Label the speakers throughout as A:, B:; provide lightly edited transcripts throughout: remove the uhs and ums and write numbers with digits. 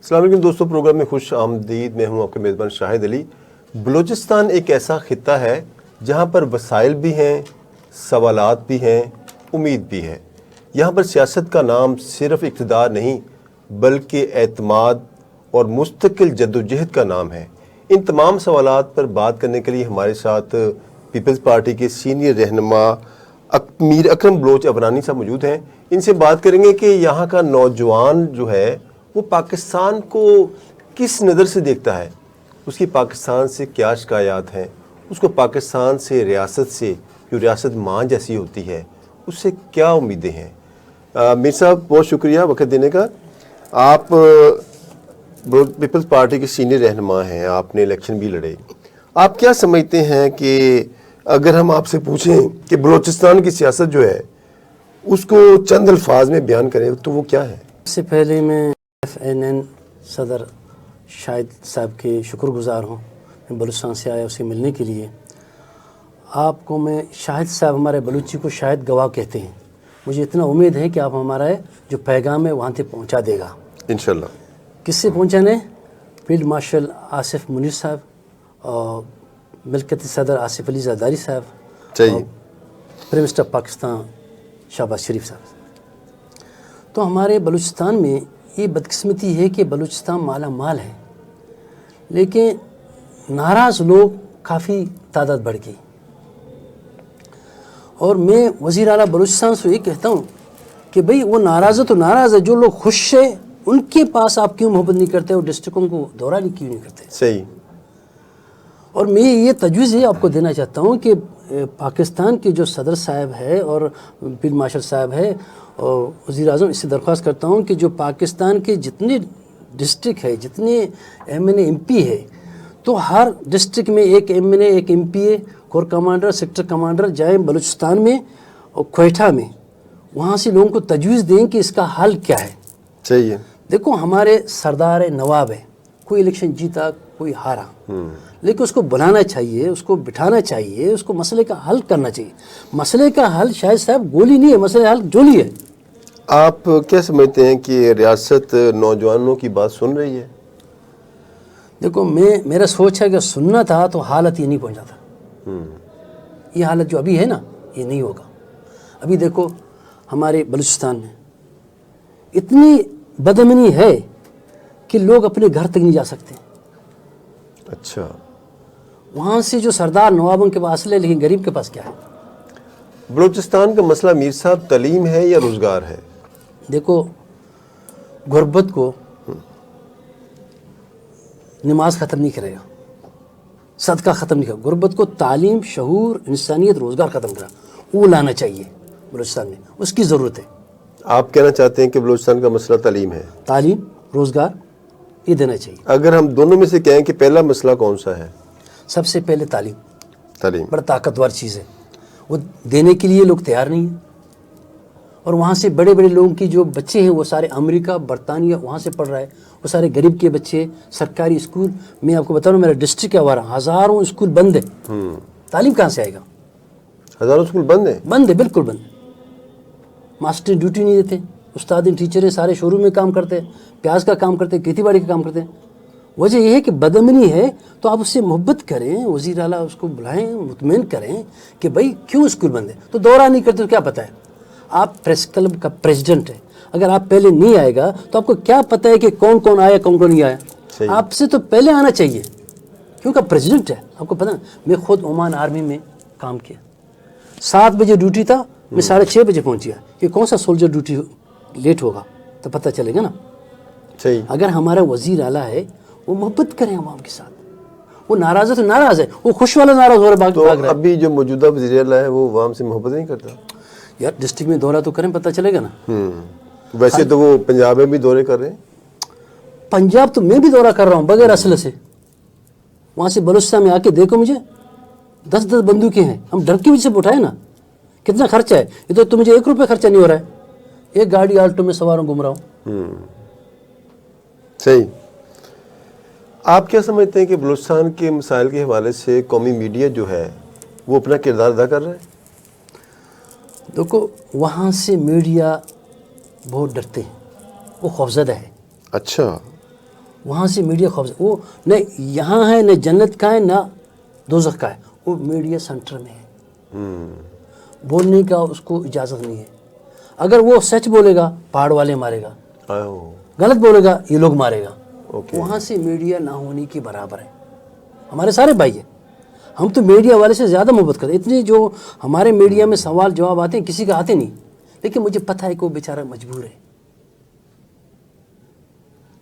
A: السلام علیکم دوستوں، پروگرام میں خوش آمدید۔ میں ہوں آپ کے میزبان شاہد علی۔ بلوچستان ایک ایسا خطہ ہے جہاں پر وسائل بھی ہیں، سوالات بھی ہیں، امید بھی ہے۔ یہاں پر سیاست کا نام صرف اقتدار نہیں بلکہ اعتماد اور مستقل جدوجہد کا نام ہے۔ ان تمام سوالات پر بات کرنے کے لیے ہمارے ساتھ پیپلز پارٹی کے سینئر رہنما میر اکرم بلوچ عبرانی صاحب موجود ہیں۔ ان سے بات کریں گے کہ یہاں کا نوجوان جو ہے وہ پاکستان کو کس نظر سے دیکھتا ہے، اس کی پاکستان سے کیا شکایات ہیں، اس کو پاکستان سے، ریاست سے جو ریاست ماں جیسی ہوتی ہے، اس سے کیا امیدیں ہیں۔ میر صاحب بہت شکریہ وقت دینے کا۔ آپ پیپلز پارٹی کے سینئر رہنما ہیں، آپ نے الیکشن بھی لڑے۔ آپ کیا سمجھتے ہیں کہ اگر ہم آپ سے پوچھیں کہ بلوچستان کی سیاست جو ہے اس کو چند الفاظ میں بیان کریں تو وہ کیا ہے؟
B: اس سے پہلے میں FNN صدر شاہد صاحب کے شکر گزار ہوں۔ میں بلوچستان سے آیا اسے ملنے کے لیے۔ آپ کو میں شاہد صاحب ہمارے بلوچی کو شاہد گواہ کہتے ہیں۔ مجھے اتنا امید ہے کہ آپ ہمارا جو پیغام ہے وہاں تک پہنچا دے گا
A: انشاءاللہ۔
B: کس سے پہنچانے؟ فیلڈ مارشل آصف منیر صاحب اور ملکتی صدر آصف علی زرداری صاحب،
A: چاہیے
B: پرائم منسٹر پاکستان شہباز شریف صاحب۔ تو ہمارے بلوچستان میں یہ بدقسمتی ہے کہ بلوچستان مالا مال ہے، لیکن ناراض لوگ کافی تعداد بڑھ گئی۔ اور میں وزیر اعلیٰ بلوچستان سے یہ کہتا ہوں کہ بھئی وہ ناراض ہے تو ناراض ہے، جو لوگ خوش ہیں ان کے پاس آپ کیوں محبت نہیں کرتے اور ڈسٹرکوں کو دورہ کیوں نہیں کرتے؟
A: صحیح۔
B: اور میں یہ تجویز یہ آپ کو دینا چاہتا ہوں کہ پاکستان کے جو صدر صاحب ہے اور فیلڈ مارشل صاحب ہے اور وزیر اعظم، اس سے درخواست کرتا ہوں کہ جو پاکستان کے جتنے ڈسٹرکٹ ہے، جتنے MNA MP ہے، تو ہر ڈسٹرکٹ میں ایک MNA ایک MPA corps commander sector commander جائیں بلوچستان میں اور کوئٹہ میں، وہاں سے لوگوں کو تجویز دیں کہ اس کا حل کیا ہے۔
A: چاہیے۔
B: دیکھو ہمارے سردار نواب ہے، کوئی الیکشن جیتا کوئی ہارا، لیکن اس کو بلانا چاہیے، اس کو بٹھانا چاہیے، اس کو مسئلے کا حل کرنا چاہیے۔ مسئلے کا حل شاہد صاحب گولی نہیں ہے، مسئلے کا حل جولی ہے۔
A: آپ کیا سمجھتے ہیں کہ ریاست نوجوانوں کی بات سن رہی ہے؟
B: دیکھو میرا سوچ ہے کہ سننا تھا تو حالت یہ نہیں پہنچا تھا۔ یہ حالت جو ابھی ہے نا یہ نہیں ہوگا۔ ابھی دیکھو ہمارے بلوچستان میں اتنی بدامنی ہے کہ لوگ اپنے گھر تک نہیں جا سکتے۔
A: اچھا۔
B: وہاں سے جو سردار نوابوں کے پاس لے، لیکن غریب کے پاس کیا ہے؟
A: بلوچستان کا مسئلہ میر صاحب تعلیم ہے یا روزگار ہے؟
B: دیکھو غربت کو نماز ختم نہیں کرے گا، صدقہ ختم نہیں کرے گا، غربت کو تعلیم، شعور، انسانیت، روزگار ختم کرا، وہ لانا چاہیے بلوچستان میں، اس کی ضرورت ہے۔
A: آپ کہنا چاہتے ہیں کہ بلوچستان کا مسئلہ تعلیم ہے؟
B: تعلیم، روزگار، یہ دینا چاہیے۔
A: اگر ہم دونوں میں سے کہیں کہ پہلا مسئلہ کون سا ہے؟
B: سب سے پہلے تعلیم،
A: تعلیم
B: بڑا طاقتور چیز ہے، وہ دینے کے لیے لوگ تیار نہیں ہیں۔ اور وہاں سے بڑے بڑے لوگوں کی جو بچے ہیں وہ سارے امریکہ، برطانیہ وہاں سے پڑھ رہا ہے، وہ سارے غریب کے بچے سرکاری اسکول۔ میں آپ کو بتا رہا ہوں میرا ڈسٹرکٹ کیا ہوا رہا، ہزاروں اسکول بند ہے، تعلیم کہاں سے آئے گا؟
A: ہزاروں اسکول بند ہیں؟
B: بند ہے، بالکل بند۔ ماسٹر ڈیوٹی نہیں دیتے، استاد ٹیچریں سارے شو روم میں کام کرتے ہیں، پیاز کا کام کرتے ہیں، کھیتی باڑی کا کام کرتے ہیں۔ وجہ یہ ہے کہ بدامنی ہے، تو آپ اس سے محبت کریں، وزیر اعلیٰ اس کو بلائیں، مطمئن کریں کہ بھائی کیوں اسکول بند ہے۔ تو دورہ نہیں کرتے تو کیا پتہ ہے؟ آپ پریس کلب کا پریزیڈنٹ ہے، اگر آپ پہلے نہیں آئے گا تو آپ کو کیا پتہ ہے کہ کون کون آیا کون کون نہیں آیا؟ آپ سے تو پہلے آنا چاہیے کیونکہ پریزیڈنٹ ہے۔ آپ کو پتہ، میں خود عمان آرمی میں کام کیا، 7 بجے ڈیوٹی تھا، میں 6:30 بجے پہنچ گیا کہ کون سا سولجر ڈیوٹی لیٹ ہوگا تو پتہ چلے گا نا۔
A: صحیح۔
B: اگر ہمارا وزیر اعلیٰ ہے وہ محبت کریں عوام کے ساتھ، وہ ناراض ہے تو ناراض ہے، وہ خوش والا ناراض ہو رہا ہے،
A: تو ابھی جو موجودہ وزیر اعلیٰ ہے وہ عوام سے محبت نہیں کرتا؟
B: یار ڈسٹرکٹ میں دورہ تو کریں، پتہ چلے گا نا۔
A: ویسے تو وہ پنجاب میں بھی دورے کر رہے ہیں۔
B: پنجاب تو میں بھی دورہ کر رہا ہوں بغیر اسلحے سے، وہاں سے بلوچستان میں آ کے دیکھو مجھے 10 بندوقیں ہیں، ہم ڈر کی وجہ سے اٹھائے نا۔ کتنا خرچہ ہے؟ یہ تو مجھے 1 روپے خرچہ نہیں ہو رہا ہے، ایک گاڑی آلٹو میں سواروں گھوم رہا ہوں۔
A: صحیح۔ آپ کیا سمجھتے ہیں کہ بلوچستان کے مسائل کے حوالے سے قومی میڈیا جو ہے وہ اپنا کردار ادا کر رہا ہے؟
B: دیکھو وہاں سے میڈیا بہت ڈرتے ہیں، وہ خوفزدہ ہے۔
A: اچھا۔
B: وہاں سے میڈیا خوف، وہ نہ یہاں ہے نہ جنت کا ہے نہ دوزخ کا ہے، وہ میڈیا سینٹر میں ہے، بولنے کا اس کو اجازت نہیں ہے. اگر وہ سچ بولے گا پہاڑ والے مارے گا، غلط بولے گا یہ لوگ مارے گا. وہاں سے میڈیا نہ ہونے کے برابر ہے. ہمارے سارے بھائی ہیں، ہم تو میڈیا والے سے زیادہ محبت کرتے ہیں. اتنے جو ہمارے میڈیا میں سوال جواب آتے ہیں کسی کا آتے نہیں، لیکن مجھے پتہ ہے کہ وہ بیچارہ مجبور ہے.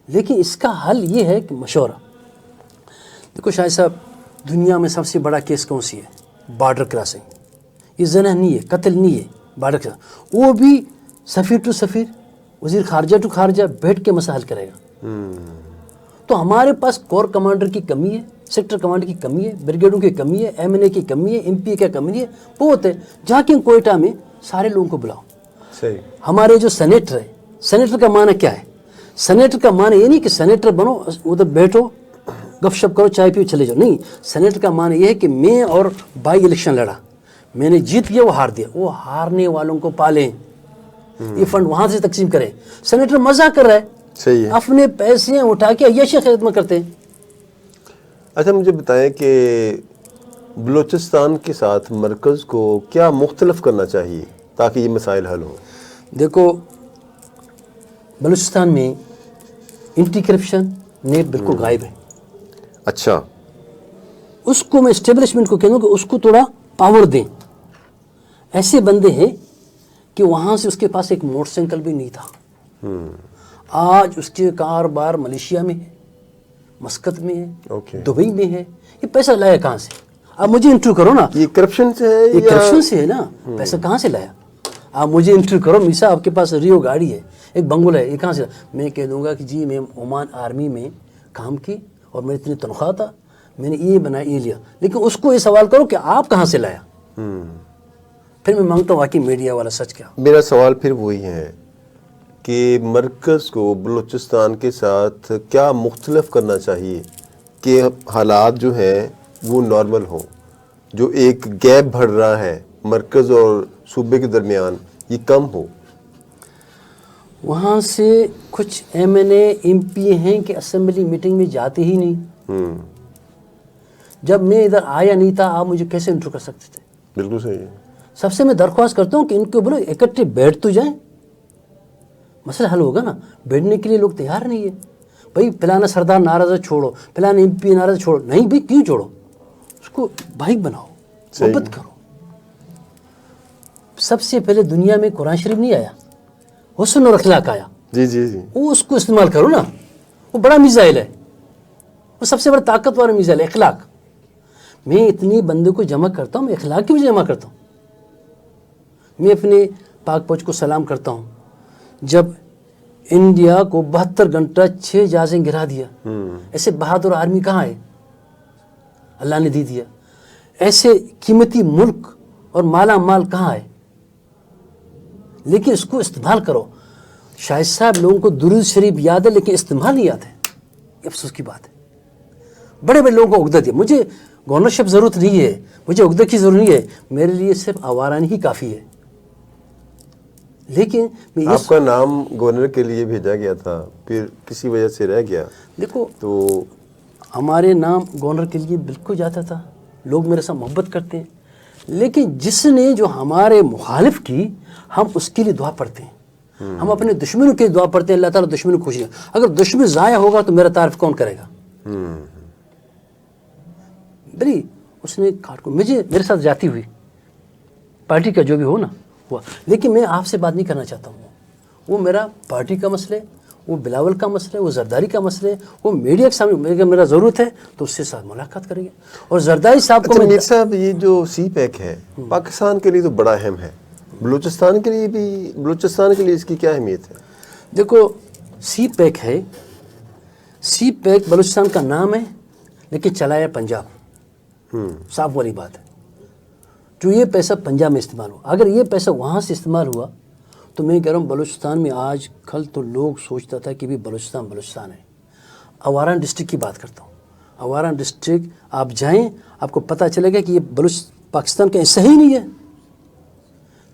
B: لیکن اس کا حل یہ ہے کہ مشورہ. دیکھو شاہد صاحب، دنیا میں سب سے بڑا کیس کون سی ہے؟ Border crossing. یہ زنا نہیں ہے، قتل نہیں ہے، بارڈر کراسنگ. وہ بھی سفیر ٹو سفیر، وزیر خارجہ ٹو خارجہ بیٹھ کے مسئلہ حل کرے گا. تو ہمارے پاس کور کمانڈر کی کمی ہے، سیکٹر کمانڈر کی کمی ہے، بریگیڈوں کی کمی ہے، ایم این اے کی کمی ہے، ایم پی اے کی کمی ہے، بہت ہے. جا کے کوئٹہ میں سارے لوگوں کو بلاؤ.
A: صحیح.
B: ہمارے جو سینیٹر ہے، سینیٹر کا معنی کیا ہے؟ سینیٹر کا معنی یہ نہیں کہ سینیٹر بنو ادھر بیٹھو گپ شپ کرو چائے پیو چلے جاؤ. نہیں، سینیٹر کا معنی یہ ہے کہ میں اور بائی الیکشن لڑا، میں نے جیت گیا، وہ ہار دیا، وہ ہارنے والوں کو پالیں، یہ فنڈ وہاں سے تقسیم کریں. سینیٹر مزہ کر رہا ہے،
A: صحیح ہے.
B: اپنے پیسے اٹھا کے عیاشی خدمت کرتے ہیں.
A: اچھا مجھے بتائیں کہ بلوچستان کے ساتھ مرکز کو کیا مختلف کرنا چاہیے تاکہ یہ مسائل حل ہوں؟
B: دیکھو بلوچستان میں اینٹی کرپشن نیب بالکل غائب ہے.
A: اچھا.
B: اس کو میں اسٹیبلشمنٹ کو کہہ دوں کہ اس کو تھوڑا پاور دیں. ایسے بندے ہیں کہ وہاں سے اس کے پاس ایک موٹر سائیکل بھی نہیں تھا، آج اس کے کاروبار ملیشیا میں ہے، مسقط میں ہے، دبئی میں ہے. یہ پیسہ لایا کہاں سے؟ آپ مجھے انٹرویو کرو نا.
A: یہ کرپشن سے ہے؟
B: یہ کرپشن سے ہے نا. پیسہ کہاں سے لایا؟ آپ مجھے انٹرویو کرو، میسا آپ کے پاس ریو گاڑی ہے، ایک بنگلہ ہے، یہ کہاں سے لایا؟ میں کہہ دوں گا کہ جی میں عمان آرمی میں کام کی اور میں اتنی تنخواہ تھا، میں نے یہ بنایا یہ لیا. لیکن اس کو یہ سوال کرو کہ آپ کہاں سے لایا. پھر میں مانگتا ہوں واقعی میڈیا والا سچ کیا.
A: میرا سوال پھر وہی ہے کہ مرکز کو بلوچستان کے ساتھ کیا مختلف کرنا چاہیے کہ حالات جو ہیں وہ نارمل ہوں. جو ایک گیپ بڑھ رہا ہے مرکز اور صوبے کے درمیان یہ کم ہو.
B: وہاں سے کچھ M N A M P ہیں کہ اسمبلی میٹنگ میں جاتے ہی نہیں. جب میں ادھر آیا نہیں تھا آپ مجھے کیسے انٹرویو کر سکتے تھے؟
A: بالکل صحیح ہے.
B: سب سے میں درخواست کرتا ہوں کہ ان کو بولو اکٹھے بیٹھ تو جائیں، مسئلہ حل ہوگا نا. بیٹھنے کے لیے لوگ تیار نہیں ہے. بھائی فلانا سردار ناراض ہے چھوڑو، فلانا ایم پی ناراض چھوڑو. نہیں بھی کیوں چھوڑو؟ اس کو بھائی بناؤ، محبت کرو. سب سے پہلے دنیا میں قرآن شریف نہیں آیا، حسن اور اخلاق آیا.
A: جی جی جی.
B: وہ اس کو استعمال کرو نا. وہ بڑا میزائل ہے، وہ سب سے بڑا طاقتور میزائل ہے اخلاق. میں اتنی بندوں کو جمع کرتا ہوں، میں اخلاق کی وجہ جمع کرتا ہوں. میں اپنے پاک فوج کو سلام کرتا ہوں. جب انڈیا کو 72 گھنٹہ 6 جہازیں گرا دیا، ایسے بہادر آرمی کہاں ہے؟ اللہ نے دیا. ایسے قیمتی ملک اور مالا مال کہاں ہے؟ لیکن اس کو استعمال کرو. شاہد صاحب لوگوں کو درود شریف یاد ہے لیکن استعمال نہیں آتا ہے. یہ افسوس کی بات ہے. بڑے بڑے لوگوں کو عقدہ دیا. مجھے گورنرشپ ضرورت نہیں ہے، مجھے عقدہ کی ضرورت نہیں ہے. میرے لیے صرف آوارانی ہی کافی ہے. لیکن
A: آپ کا نام گورنر کے لیے بھیجا گیا تھا، پھر کسی وجہ سے رہ گیا.
B: دیکھو
A: تو
B: ہمارے نام گورنر کے لیے بالکل جاتا تھا، لوگ میرے ساتھ محبت کرتے ہیں. لیکن جس نے جو ہمارے مخالف کی ہم اس کے لیے دعا پڑھتے ہیں. ہم اپنے دشمنوں کے لیے دعا پڑھتے ہیں، اللہ تعالیٰ دشمنوں کو خوشی ہے. اگر دشمن ضائع ہوگا تو میرا تعارف کون کرے گا؟ بلی اس نے کاٹ کو میرے ساتھ جاتی ہوئی پارٹی کا جو بھی ہو نا ہوا. لیکن میں آپ سے بات نہیں کرنا چاہتا ہوں. وہ میرا پارٹی کا مسئلہ ہے، وہ بلاول کا مسئلہ ہے، وہ زرداری کا مسئلہ ہے. وہ میڈیا کے سامنے میرا ضرورت ہے تو اس سے ساتھ ملاقات کریں گے. اور زرداری صاحب کو
A: میر صاحب یہ جو سی پیک ہے پاکستان کے لیے تو بڑا اہم ہے، بلوچستان کے لیے بھی، بلوچستان کے لیے اس کی کیا اہمیت ہے؟
B: دیکھو سی پیک ہے، سی پیک بلوچستان کا نام ہے لیکن چلایا پنجاب. صاف والی بات ہے. جو یہ پیسہ پنجاب میں استعمال ہوا، اگر یہ پیسہ وہاں سے استعمال ہوا تو میں کہہ رہا ہوں بلوچستان میں آج کل تو لوگ سوچتا تھا کہ بھی بلوچستان ہے. اواران ڈسٹرکٹ کی بات کرتا ہوں. اواران ڈسٹرکٹ آپ جائیں آپ کو پتہ چلے گا کہ یہ پاکستان کا حصہ ہی نہیں ہے.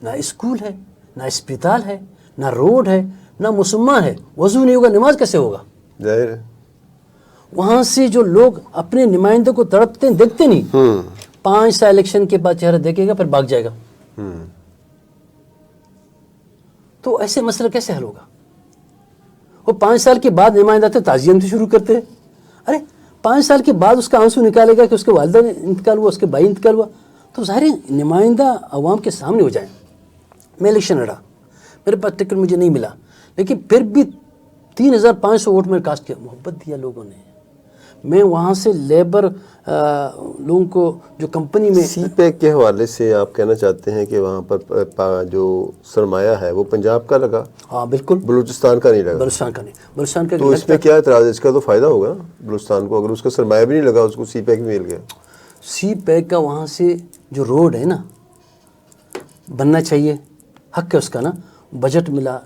B: نہ اسکول ہے، نہ اسپتال ہے، نہ روڈ ہے، نہ مسلمان ہے. وضو نہیں ہوگا نماز کیسے ہوگا؟
A: ظاہر ہے.
B: وہاں سے جو لوگ اپنے نمائندوں کو تڑپتے ہیں دیکھتے نہیں، 5 سال الیکشن کے بعد چہرہ دیکھے گا پھر بھاگ جائے گا. تو ایسے مسئلہ کیسے حل ہوگا؟ وہ 5 سال کے بعد نمائندہ آتے تعزیت سے شروع کرتے ہیں. ارے 5 سال کے بعد اس کا آنسو نکالے گا کہ اس کے والدہ نے انتقال ہوا، اس کے بھائی انتقال ہوا، تو ظاہر ہے نمائندہ عوام کے سامنے ہو جائیں. میں الیکشن لڑا، میرے پاس ٹکٹ مجھے نہیں ملا، لیکن پھر بھی 3500 ووٹ میں کاسٹ کیا، محبت دیا لوگوں نے. میں وہاں سے لیبر لوگوں کو جو کمپنی میں
A: سی پیک کے حوالے سے آپ کہنا چاہتے ہیں کہ وہاں پر جو سرمایہ ہے وہ پنجاب کا لگا؟
B: ہاں بالکل،
A: بلوچستان کا نہیں لگا.
B: بلوچستان کا نہیں، بلوچستان کا
A: تو اس میں کیا اعتراض ہے؟ اس کا تو فائدہ ہوگا نا بلوچستان کو، اگر اس کا سرمایہ بھی نہیں لگا، اس کو سی پیک بھی مل گیا.
B: سی پیک کا وہاں سے جو روڈ ہے نا بننا چاہیے، حق ہے اس کا نا. بجٹ ملا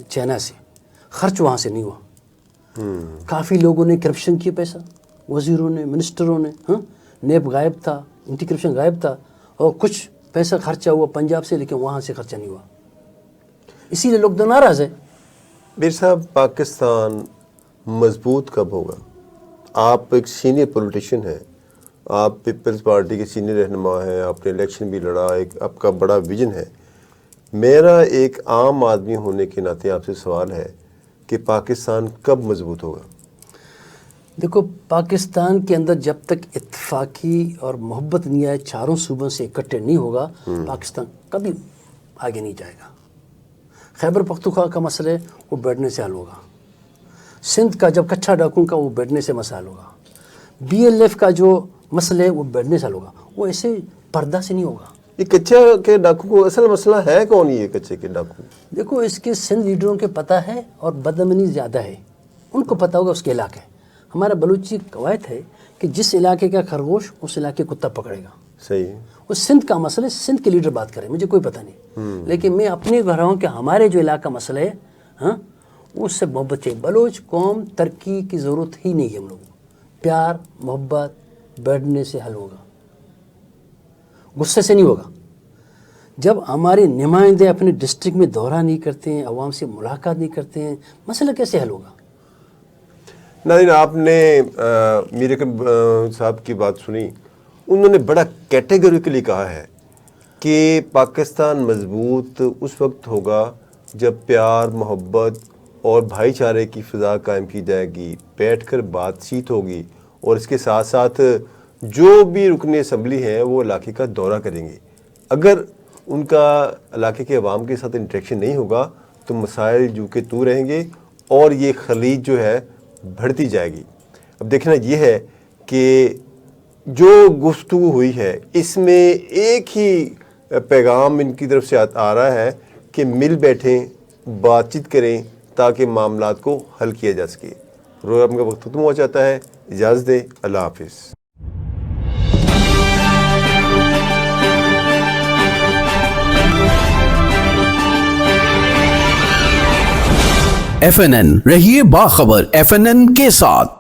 B: چائنا سے، خرچ وہاں سے نہیں ہوا. کافی لوگوں نے کرپشن کیا پیسہ، وزیروں نے، منسٹروں نے. ہاں نیب غائب تھا، اینٹی کرپشن غائب تھا، اور کچھ پیسہ خرچہ ہوا پنجاب سے، لیکن وہاں سے خرچہ نہیں ہوا. اسی لیے لوگ تو ناراض ہیں.
A: میر صاحب، پاکستان مضبوط کب ہوگا؟ آپ ایک سینئر پولیٹیشین ہیں، آپ پیپلز پارٹی کے سینئر رہنما ہیں، آپ نے الیکشن بھی لڑا، ایک آپ کا بڑا ویژن ہے. میرا ایک عام آدمی ہونے کے ناطے آپ سے سوال ہے کہ پاکستان کب مضبوط ہوگا؟
B: دیکھو، پاکستان کے اندر جب تک اتفاقی اور محبت نہیں آئے، چاروں صوبوں سے اکٹھے نہیں ہوگا، پاکستان کبھی آگے نہیں جائے گا. خیبر پختونخوا کا مسئلہ ہے وہ بیٹھنے سے حل ہوگا. سندھ کا جب کچھا ڈاکوں کا وہ بیٹھنے سے مسئلہ ہوگا. BLF کا جو مسئلہ ہے وہ بیٹھنے سے حل ہوگا. وہ ایسے پردہ سے نہیں ہوگا.
A: یہ کچے کے ڈاکو کو اصل مسئلہ ہے کون؟ یہ کچے کے ڈاکو،
B: دیکھو اس کے سندھ لیڈروں کے پتہ ہے، اور بدامنی زیادہ ہے، ان کو پتہ ہوگا اس کے علاقے. ہمارا بلوچی قواعد ہے کہ جس علاقے کا خرگوش اس علاقے کتا پکڑے گا.
A: صحیح.
B: وہ سندھ کا مسئلہ ہے، سندھ کے لیڈر بات کریں، مجھے کوئی پتہ نہیں. لیکن میں اپنے گھر ہوں کہ ہمارے جو علاقہ مسئلہ ہے، ہاں اس سے محبت چاہیے. بلوچ قوم ترقی کی ضرورت ہی نہیں ہے. ہم لوگوں پیار محبت بیٹھنے سے حل ہوگا، غصے سے نہیں ہوگا. جب ہمارے نمائندے اپنے ڈسٹرکٹ میں دورہ نہیں کرتے ہیں، عوام سے ملاقات نہیں کرتے ہیں، مسئلہ کیسے حل ہوگا؟
A: ناظرین، آپ نے میر اکرم صاحب کی بات سنی. انہوں نے بڑا کیٹیگوریکلی کہا ہے کہ پاکستان مضبوط اس وقت ہوگا جب پیار محبت اور بھائی چارے کی فضا قائم کی جائے گی، بیٹھ کر بات چیت ہوگی، اور اس کے ساتھ ساتھ جو بھی رکن اسمبلی ہیں وہ علاقے کا دورہ کریں گے. اگر ان کا علاقے کے عوام کے ساتھ انٹریکشن نہیں ہوگا تو مسائل جو کہ تو رہیں گے، اور یہ خلیج جو ہے بڑھتی جائے گی. اب دیکھنا یہ ہے کہ جو گفتگو ہوئی ہے اس میں ایک ہی پیغام ان کی طرف سے آ رہا ہے کہ مل بیٹھیں، بات چیت کریں تاکہ معاملات کو حل کیا جا سکے. پروگرام کا وقت ختم ہو جاتا ہے، اجازت دیں، اللہ حافظ.
C: FNN رہیے باخبر FNN کے ساتھ.